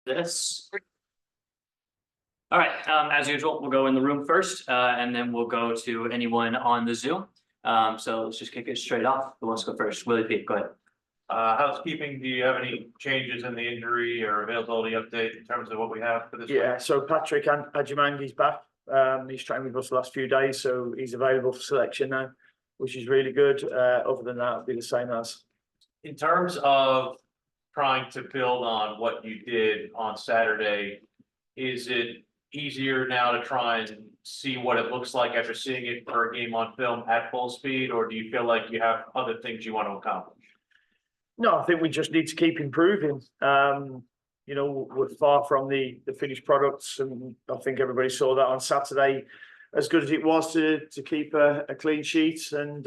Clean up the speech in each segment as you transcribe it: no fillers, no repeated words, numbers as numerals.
this. All right, as usual, we'll go in the room first, and then we'll go to anyone on the Zoom. So let's just kick it straight off. Who wants to go first? Willie Pete, go ahead. Housekeeping, do you have any changes in the injury or availability update in terms of what we have for this? Yeah, so Patrick Ajimangi's back. He's trained with us the last few days, so he's available for selection now, which is really good. Other than that, it'll be the same as. In terms of trying to build on what you did on Saturday, is it easier now to try and see what it looks like after seeing it for a game on film at full speed, or do you feel like you have other things you want to accomplish? No, I think we just need to keep improving. You know, we're far from the finished products, and I think everybody saw that on Saturday. As good as it was to keep a clean sheet and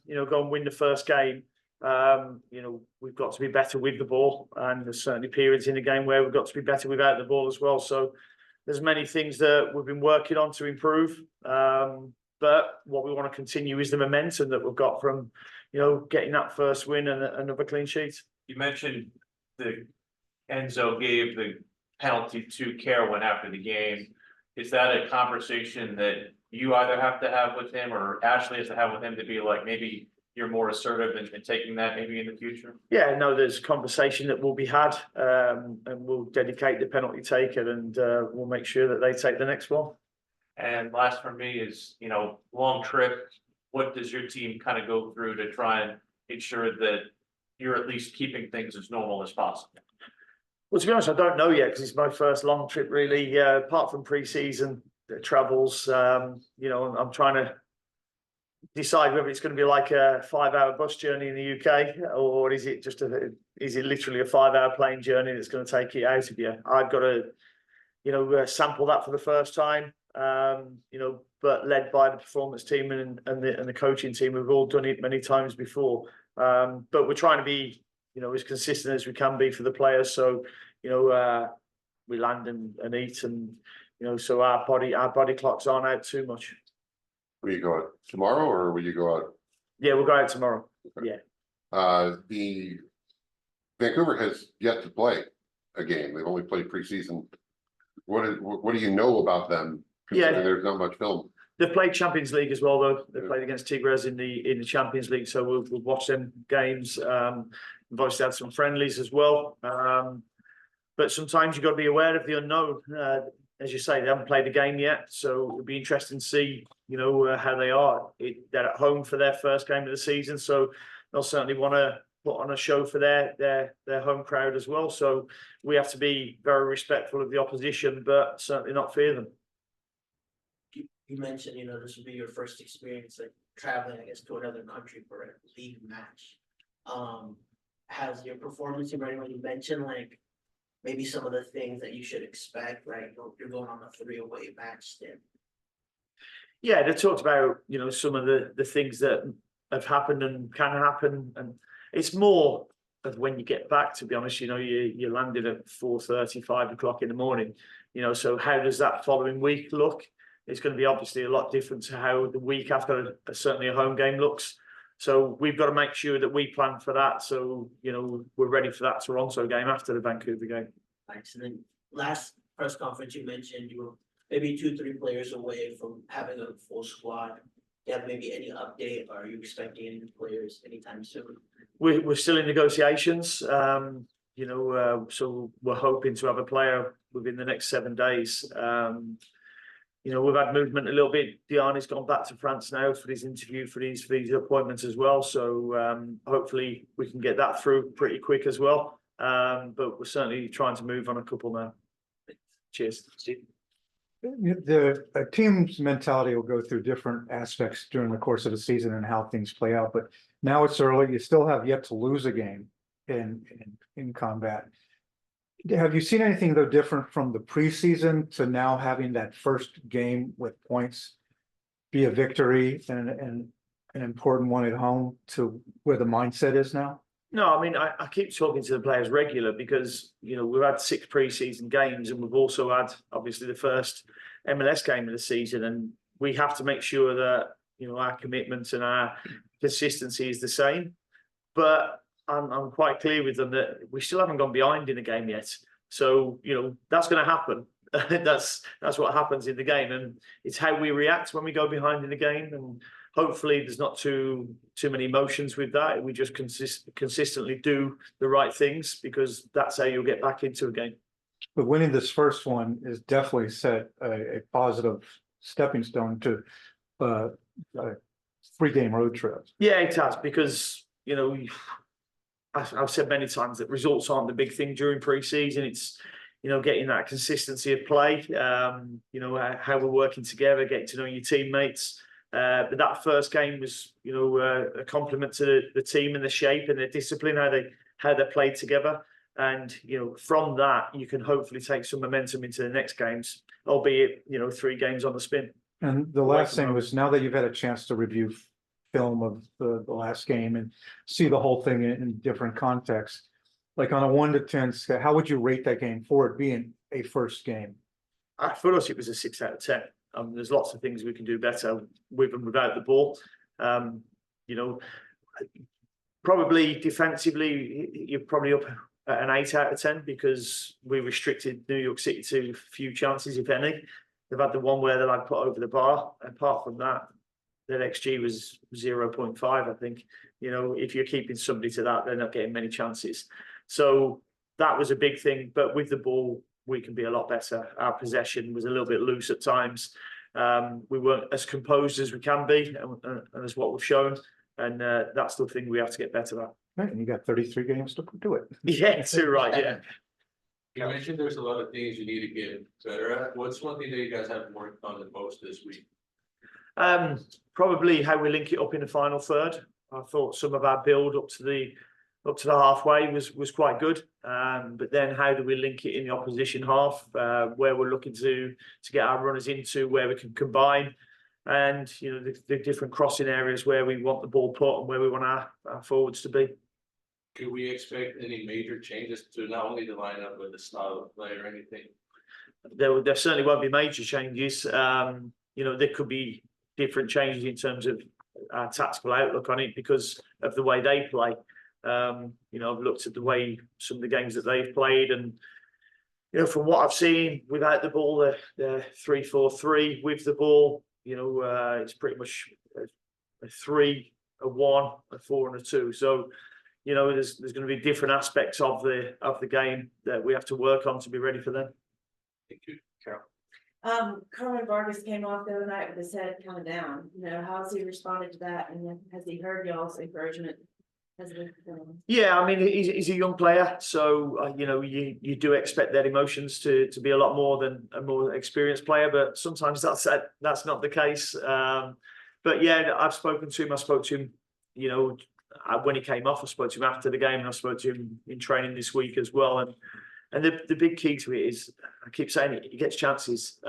you know, go and win the first game, you know, we've got to be better with the ball, and there's certainly periods in the game where we've got to be better without the ball as well. So there's many things that we've been working on to improve, but what we want to continue is the momentum that we've got from, you know, getting that first win and another clean sheet. You mentioned the Enzo gave the penalty to Carolyn after the game. Is that a conversation that you either have to have with him or Ashley has to have with him to be like, maybe you're more assertive in taking that maybe in the future? Yeah, no, there's a conversation that will be had, and we'll dedicate the penalty taker, and we'll make sure that they take the next one. And last for me is, you know, long trip. What does your team kind of go through to try and ensure that you're at least keeping things as normal as possible? Well, to be honest, I don't know yet because it's my first long trip really, apart from pre-season travels. You know, I'm trying to decide whether it's going to be like a 5-hour bus journey in the UK, or is it just is it literally a 5-hour plane journey that's going to take it out of you? I've got to, you know, sample that for the first time. You know, but led by the performance team and the coaching team. We've all done it many times before, but we're trying to be, you know, as consistent as we can be for the players. So, you know, we land and eat, and you know, so our body clocks aren't out too much. Will you go out tomorrow, or will you go out? Yeah, we'll go out tomorrow. Okay. Yeah. The Vancouver has yet to play a game. They've only played preseason. What do you know about them? Yeah, there's not much film. They've played Champions League as well, though. They played against Tigres in the Champions League, so we'll watch them games. We've obviously had some friendlies as well, but sometimes you've got to be aware of the unknown. As you say, they haven't played a game yet, so it'll be interesting to see, you know, how they are. They're at home for their first game of the season, so they'll certainly want to put on a show for their home crowd as well. So we have to be very respectful of the opposition, but certainly not fear them. You mentioned, you know, this would be your first experience like traveling, I guess, to another country for a league match. Has your performance been ready when you mentioned like maybe some of the things that you should expect, right? You're going on a 3-away match then. Yeah, they talked about, you know, some of the things that have happened and can happen, and it's more of when you get back, to be honest. You know, you landed at 4:30, 5 o'clock in the morning, you know, so how does that following week look? It's going to be obviously a lot different to how the week after certainly a home game looks. So we've got to make sure that we plan for that. So, you know, we're ready for that Toronto game after the Vancouver game. Thanks. And then last press conference, you mentioned you were maybe 2-3 players away from having a full squad. Do you have maybe any update? Or are you expecting any players anytime soon? We're still in negotiations. You know, so we're hoping to have a player within the next 7 days. You know, we've had movement a little bit. Diane's gone back to France now for his interview, for these appointments as well. So hopefully we can get that through pretty quick as well. But we're certainly trying to move on a couple now. Cheers, Steve. The team's mentality will go through different aspects during the course of the season and how things play out. But now it's early. You still have yet to lose a game in combat. Have you seen anything though different from the preseason to now having that first game with points be a victory and an important one at home to where the mindset is now? No, I mean, I keep talking to the players regular because, you know, we've had 6 preseason games and we've also had obviously the first MLS game of the season, and we have to make sure that, you know, our commitment and our consistency is the same. But I'm quite clear with them that we still haven't gone behind in a game yet. So, that's going to happen. That's what happens in the game, and it's how we react when we go behind in the game. And hopefully there's not too many emotions with that. We just consistently do the right things, because that's how you'll get back into a game. But winning this first one is definitely set a positive stepping stone to a 3-game road trip. Yeah, it has, because I've said many times that results aren't the big thing during pre-season. It's getting that consistency of play, how we're working together, getting to know your teammates. But that first game was, a compliment to the team and the shape and their discipline, how they played together. And, from that, you can hopefully take some momentum into the next games, albeit, 3 games on the spin. And the last thing was, now that you've had a chance to review film of the last game and see the whole thing in different contexts, like on a 1 to 10 scale, how would you rate that game for it being a first game? For us, it was a 6 out of 10. There's lots of things we can do better with and without the ball. Probably defensively, you're probably up at an 8 out of 10, because we restricted New York City to few chances, if any. They've had the one where they're put over the bar. Apart from that, their XG was 0.5, I think. If you're keeping somebody to that, they're not getting many chances. So that was a big thing. But with the ball, we can be a lot better. Our possession was a little bit loose at times. We weren't as composed as we can be, and as what we've shown. And that's the thing we have to get better at. Right, and you got 33 games to do it. Yeah, too right. Yeah. You mentioned there's a lot of things you need to get better at. What's one thing that you guys have worked on the most this week? Probably how we link it up in the final third. I thought some of our build up to the halfway was quite good. But then how do we link it in the opposition half, where we're looking to get our runners into, where we can combine, and the different crossing areas where we want the ball put and where we want our forwards to be. Could we expect any major changes to not only the lineup but the style of play or anything? There certainly won't be major changes. There could be different changes in terms of our tactical outlook on it because of the way they play. I've looked at the way some of the games that they've played, and from what I've seen without the ball, the 3-4-3. With the ball, it's pretty much a 3, a 1, a 4, and a 2. So there's going to be different aspects of the game that we have to work on to be ready for them. Thank you, Carol. Carmen Vargas came off the other night with his head kind of down. How has he responded to that? And then has he heard y'all's encouragement? Yeah, I mean, he's a young player, so you do expect their emotions to be a lot more than a more experienced player, but sometimes that's not the case. But yeah, I've spoken to him. I spoke to him, when he came off. I spoke to him after the game, and I spoke to him in training this week as well. And the big key to it is, I keep saying he gets chances.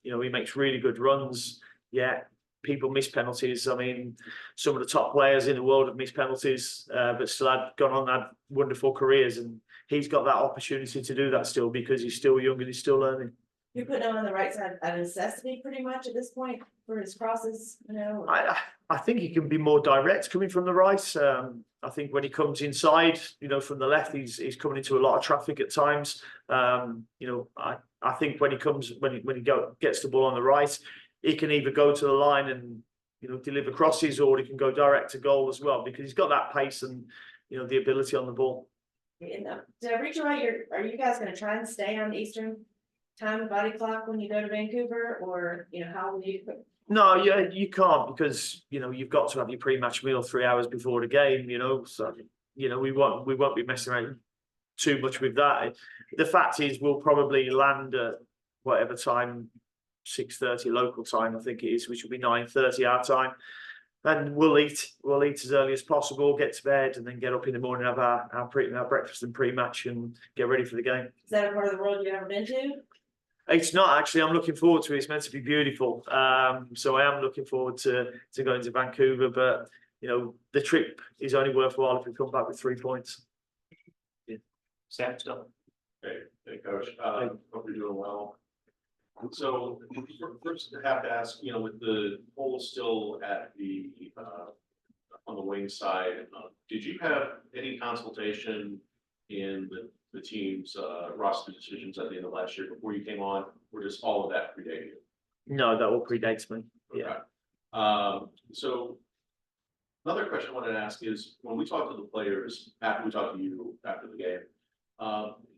He makes really good runs. Yeah, people miss penalties. I mean, some of the top players in the world have missed penalties, but still gone on had wonderful careers. And he's got that opportunity to do that still, because he's still young and he's still learning. You're putting him on the right side of necessity pretty much at this point for his crosses, I think he can be more direct coming from the right. I think when he comes inside, from the left, he's coming into a lot of traffic at times. I think when he gets the ball on the right, he can either go to the line and deliver crosses, or he can go direct to goal as well, because he's got that pace and the ability on the ball. Did I read you right? Are you guys going to try and stay on Eastern time and body clock when you go to Vancouver, or how will you? No, you can't, because you've got to have your pre-match meal 3 hours before the game. So we won't be messing around too much with that. The fact is, we'll probably land at whatever time, 6:30 local time, I think it is, which will be 9:30 our time, and we'll eat as early as possible, get to bed, and then get up in the morning, have our breakfast and pre-match, and get ready for the game. Is that a part of the world you've ever been to? It's not actually. I'm looking forward to it. It's meant to be beautiful. So I am looking forward to going to Vancouver. But the trip is only worthwhile if we come back with 3 points. Yeah. Sam, still. Hey, Coach. Hope you're doing well. So first, I have to ask, with the hole still at the on the wing side, did you have any consultation in the the team's roster decisions at the end of last year before you came on, or just all of that predated you? No, that all predates me. Yeah. Okay. So another question I wanted to ask is, when we talk to the players, after we talk to you after the game,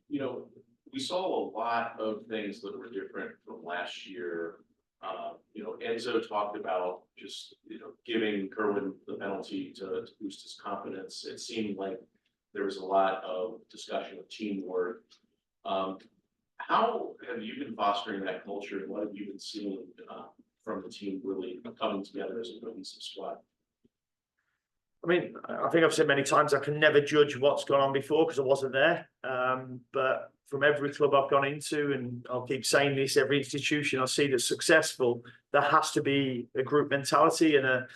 you know, we saw a lot of things that were different from last year. You know, Enzo talked about just, you know, giving Kerwin the penalty to boost his confidence. It seemed like there was a lot of discussion of teamwork. How have you been fostering that culture, and what have you been seeing from the team really coming together as a cohesive squad? I mean, I think I've said many times I can never judge what's gone on before because I wasn't there. But from every club I've gone into, and I'll keep saying this, every institution I see that's successful, there has to be a group mentality and a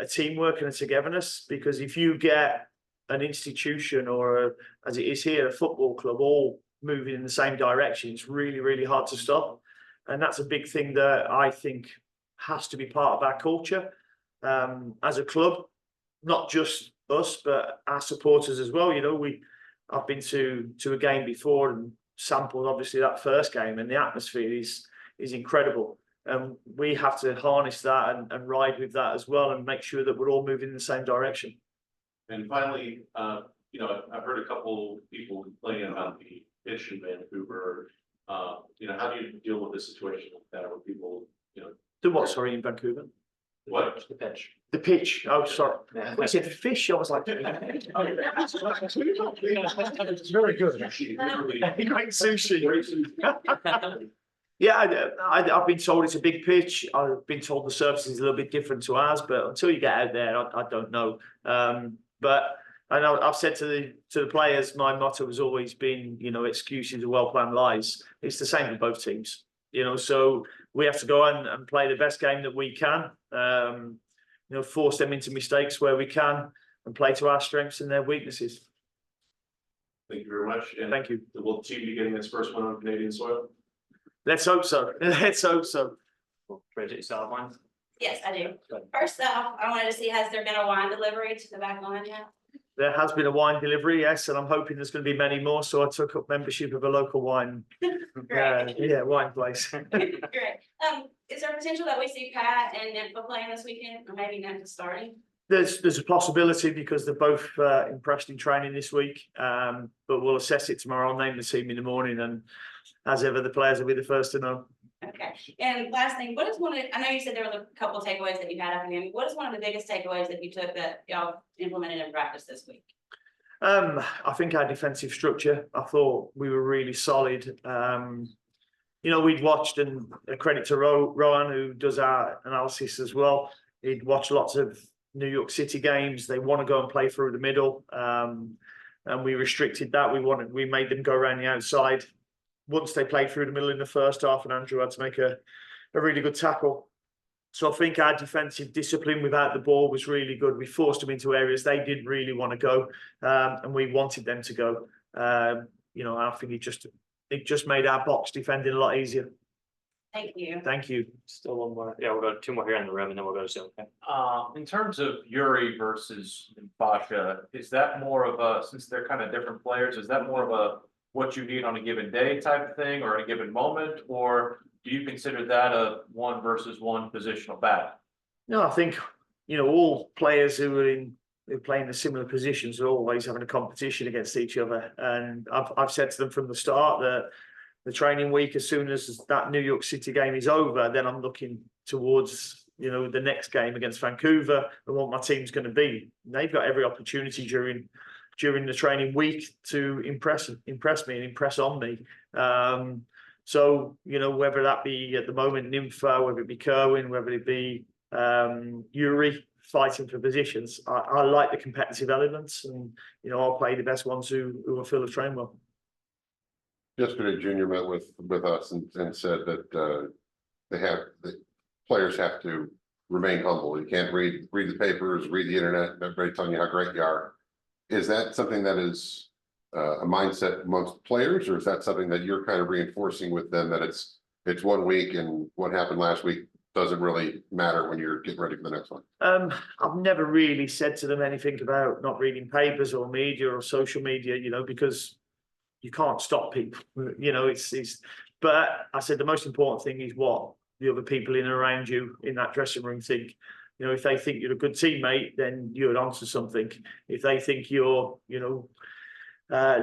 teamwork and a togetherness. Because if you get an institution or, as it is here, a football club all moving in the same direction, it's really, really hard to stop. And that's a big thing that I think has to be part of our culture as a club. Not just us, but our supporters as well. You know, I've been to a game before and sampled obviously that first game, and the atmosphere is incredible. And we have to harness that and ride with that as well, and make sure that we're all moving in the same direction. And finally, you know, I've heard a couple people complaining about the pitch in Vancouver. You know, how do you deal with the situation like that, where people, you know? The what, sorry, in Vancouver? What? The pitch. The pitch. Oh, sorry. What is it? The fish? I was like, It's very good. great sushi. Yeah, I've been told it's a big pitch. I've been told the surface is a little bit different to ours, but until you get out there, I don't know. But I know I've said to the players, my motto has always been, you know, excuses are well-planned lies. It's the same for both teams, you know, so we have to go on and play the best game that we can. You know, force them into mistakes where we can and play to our strengths and their weaknesses. Thank you very much. And Thank you. will the team be getting its first one on Canadian soil? Let's hope so. Let's hope so. Bridget, you still have one? Yes, I do. Good. First off, I wanted to see, has there been a wine delivery to the back line yet? There has been a wine delivery, yes, and I'm hoping there's going to be many more. So I took up membership of a local wine, Great. wine place. Great. Is there potential that we see Pat and Nympha playing this weekend, or maybe Nympha starting? There's a possibility because they're both impressed in training this week, but we'll assess it tomorrow. I'll name the team in the morning, and as ever, the players will be the first to know. Okay, and last thing, what is one of, I know you said there were a couple of takeaways that you had after the game. What is one of the biggest takeaways that you took that y'all implemented in practice this week? I think our defensive structure, I thought we were really solid. You know, we'd watched, and a credit to Rohan, who does our analysis as well. He'd watched lots of New York City games. They want to go and play through the middle. And we restricted that. We made them go around the outside. Once they played through the middle in the first half, and Andrew had to make a really good tackle. So I think our defensive discipline without the ball was really good. We forced them into areas they didn't really want to go, and we wanted them to go. You know, I think it just made our box defending a lot easier. Thank you. Thank you. Still one more. Yeah, we'll go two more here in the room and then we'll go to Zoom. Okay. In terms of Yuri versus Basha, is that more of a, since they're kind of different players, is that more of a what you need on a given day type of thing or at a given moment? Or do you consider that a 1 versus 1 positional battle? No, I think, you know, all players who are playing the similar positions are always having a competition against each other. And I've said to them from the start that the training week, as soon as that New York City game is over, then I'm looking towards, you know, the next game against Vancouver and what my team's going to be. They've got every opportunity during the training week to impress me and impress on me. So, you know, whether that be at the moment Nympha, whether it be Kerwin, whether it be Yuri fighting for positions, I like the competitive elements, and, you know, I'll play the best ones who I feel have trained well. Yesterday, Junior met with us and said that the players have to remain humble. You can't read the papers, read the internet, everybody telling you how great you are. Is that something that is a mindset amongst players, or is that something that you're kind of reinforcing with them, that it's 1 week and what happened last week doesn't really matter when you're getting ready for the next one? I've never really said to them anything about not reading papers or media or social media, you know, because you can't stop people, you know, but I said the most important thing is what the other people in and around you in that dressing room think. You know, if they think you're a good teammate, then you're onto something. If they think you're, you know,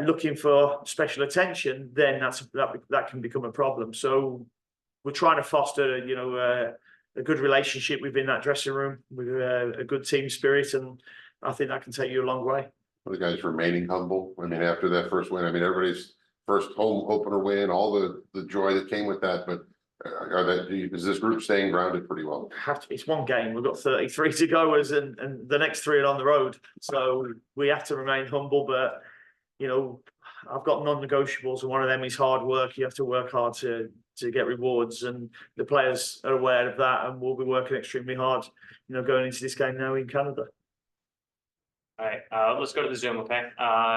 looking for special attention, then that can become a problem. So we're trying to foster, you know, a good relationship within that dressing room with a good team spirit, and I think that can take you a long way. The guys remaining humble. I mean, after that first win, I mean, everybody's first home opener win, all the joy that came with that, but is this group staying grounded pretty well? It's one game. We've got 33 to go, and the next 3 are on the road. So we have to remain humble. But you know, I've got non-negotiables, and one of them is hard work. You have to work hard to get rewards, and the players are aware of that, and we'll be working extremely hard. You know, going into this game now in Canada. All right, let's go to the Zoom. Okay,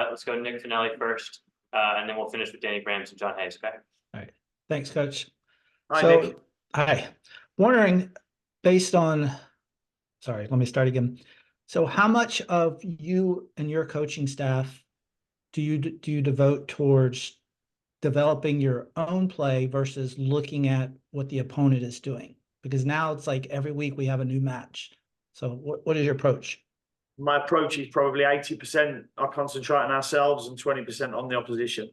let's go to Nick Finelli first, and then we'll finish with Danny Grahams and John Hayes. Okay. All right. Thanks, Coach. Hi, So, Nick. hi. Wondering, based on, sorry, let me start again. So how much of you and your coaching staff do you devote towards developing your own play versus looking at what the opponent is doing? Because now it's like every week we have a new match. So what is your approach? My approach is probably 80% are concentrating ourselves and 20% on the opposition.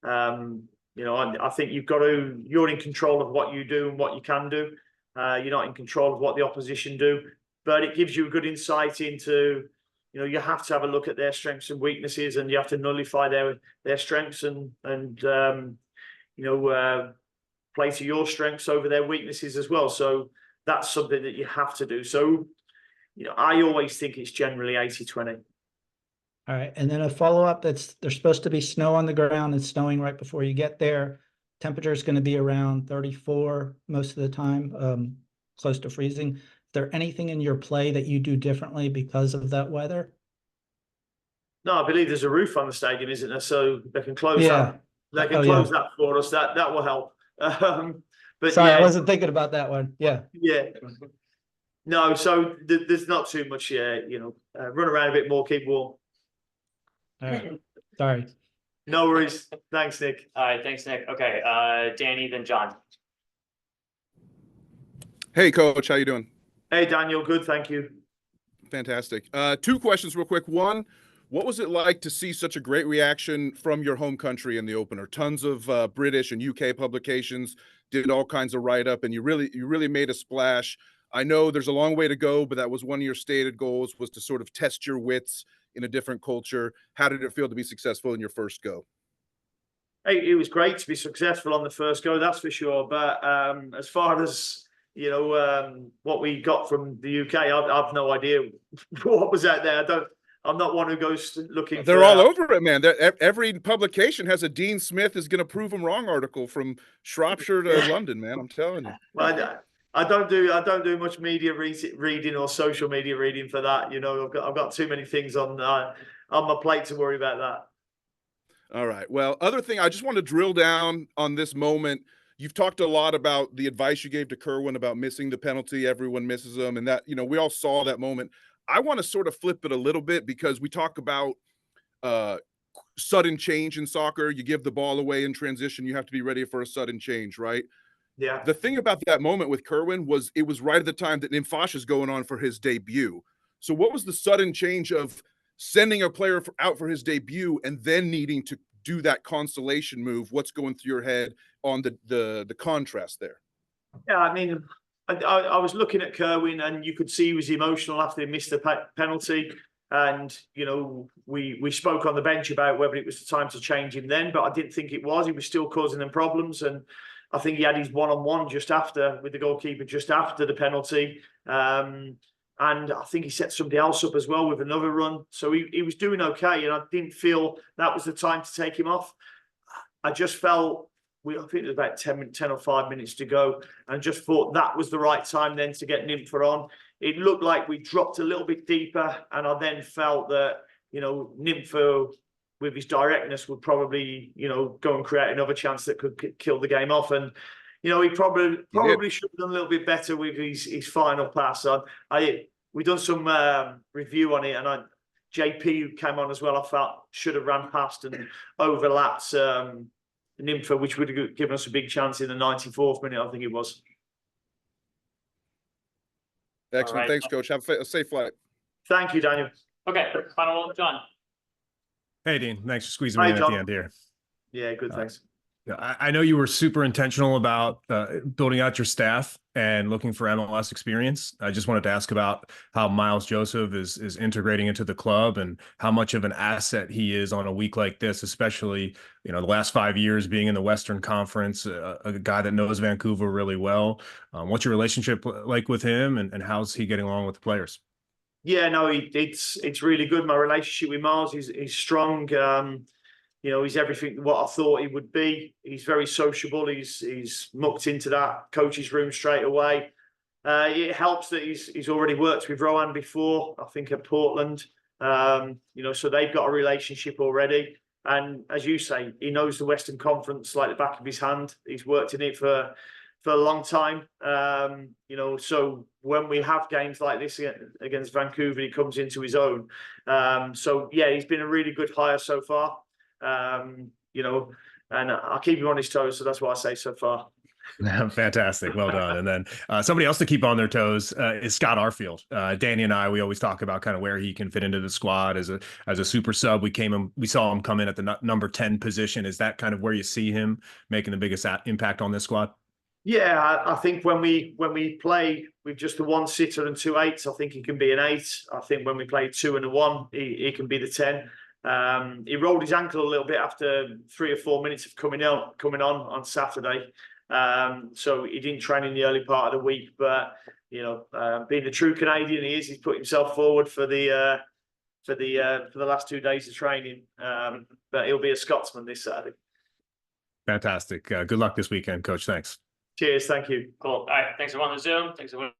You know, I think you're in control of what you do and what you can do. You're not in control of what the opposition do, but it gives you a good insight into, you know, you have to have a look at their strengths and weaknesses, and you have to nullify their strengths and you know, play to your strengths over their weaknesses as well. So that's something that you have to do. So, you know, I always think it's generally 80-20. All right. And then a follow-up, there's supposed to be snow on the ground. It's snowing right before you get there. Temperature is going to be around 34 most of the time, close to freezing. Is there anything in your play that you do differently because of that weather? No, I believe there's a roof on the stadium, isn't there? So they can close that. They can close that for us. That will help. But sorry, yeah, I wasn't thinking about that one. Yeah. Yeah. No, so there's not too much. You know, run around a bit more, keep warm. All right. Sorry. No worries. Thanks, Nick. All right, thanks, Nick. Okay, Danny, then John. Hey, Coach, how you doing? Hey, Daniel. Good, thank you. Fantastic. 2 questions real quick. One, what was it like to see such a great reaction from your home country in the opener? Tons of British and UK publications did all kinds of write-up, and you really made a splash. I know there's a long way to go, but that was one of your stated goals, was to sort of test your wits in a different culture. How did it feel to be successful in your first go? Hey, it was great to be successful on the first go, that's for sure. But as far as, you know, what we got from the UK, I've no idea what was out there. I'm not one who goes looking. They're all over it, man. Every publication has a Dean Smith is going to prove them wrong article from Shropshire to London, man. I'm telling you. Well, I don't do much media reading or social media reading for that. You know, I've got too many things on my plate to worry about that. All right. Well, other thing, I just want to drill down on this moment. You've talked a lot about the advice you gave to Kerwin about missing the penalty. Everyone misses them, and that, you know, we all saw that moment. I want to sort of flip it a little bit, because we talk about sudden change in soccer. You give the ball away in transition, you have to be ready for a sudden change, right? Yeah. The thing about that moment with Kerwin was it was right at the time that Nimfash is going on for his debut. So what was the sudden change of sending a player out for his debut and then needing to do that consolation move? What's going through your head on the contrast there? Yeah, I mean, I was looking at Kerwin, and you could see he was emotional after he missed the penalty. And, you know, we spoke on the bench about whether it was the time to change him then, but I didn't think it was. He was still causing them problems. And I think he had his one-on-one just after with the goalkeeper, just after the penalty. And I think he set somebody else up as well with another run. So he was doing okay. And I didn't feel that was the time to take him off. I just felt, I think it was about 10 or 5 minutes to go, and just thought that was the right time then to get Nympha on. It looked like we dropped a little bit deeper, and I then felt that, you know, Nympha with his directness would probably, you know, go and create another chance that could kill the game off. And, you know, he probably should have done a little bit better with his final pass. We done some review on it, and JP, who came on as well, I felt should have ran past and overlapped Nympha, which would have given us a big chance in the 94th minute, I think it was. Excellent. right. Thanks, coach. Have a safe flight. Thank you, Daniel. Okay, final one, John. Hey, Dean, thanks for squeezing me Hi, in at John. the end here. Yeah, good, thanks. I know you were super intentional about building out your staff and looking for MLS experience. I just wanted to ask about how Miles Joseph is integrating into the club and how much of an asset he is on a week like this, especially, you know, the last 5 years being in the Western Conference, a guy that knows Vancouver really well. What's your relationship like with him, and how's he getting along with the players? Yeah, no, it's really good. My relationship with Miles is strong. You know, he's everything what I thought he would be. He's very sociable. He's mucked into that coach's room straight away. It helps that he's already worked with Rohan before, I think at Portland. You know, so they've got a relationship already. And as you say, he knows the Western Conference like the back of his hand. He's worked in it for a long time. You know, so when we have games like this against Vancouver, he comes into his own. So yeah, he's been a really good hire so far. You know, and I'll keep him on his toes. So that's what I say so far. Fantastic. Well done. And then somebody else to keep on their toes is Scott Arfield. Danny and I, we always talk about kind of where he can fit into the squad as a super sub. We saw him come in at the number 10 position. Is that kind of where you see him making the biggest impact on this squad? Yeah, I think when we play with just the one sitter and 2 8s, I think he can be an 8. I think when we play 2 and a 1, he can be the 10. He rolled his ankle a little bit after 3 or 4 minutes of coming on Saturday. So he didn't train in the early part of the week, but you know, being the true Canadian he is, he's put himself forward for the last 2 days of training. But he'll be a Scotsman this Saturday. Fantastic. Good luck this weekend, Coach. Thanks. Cheers. Thank you. Cool. All right. Thanks everyone on the Zoom. Thanks everyone.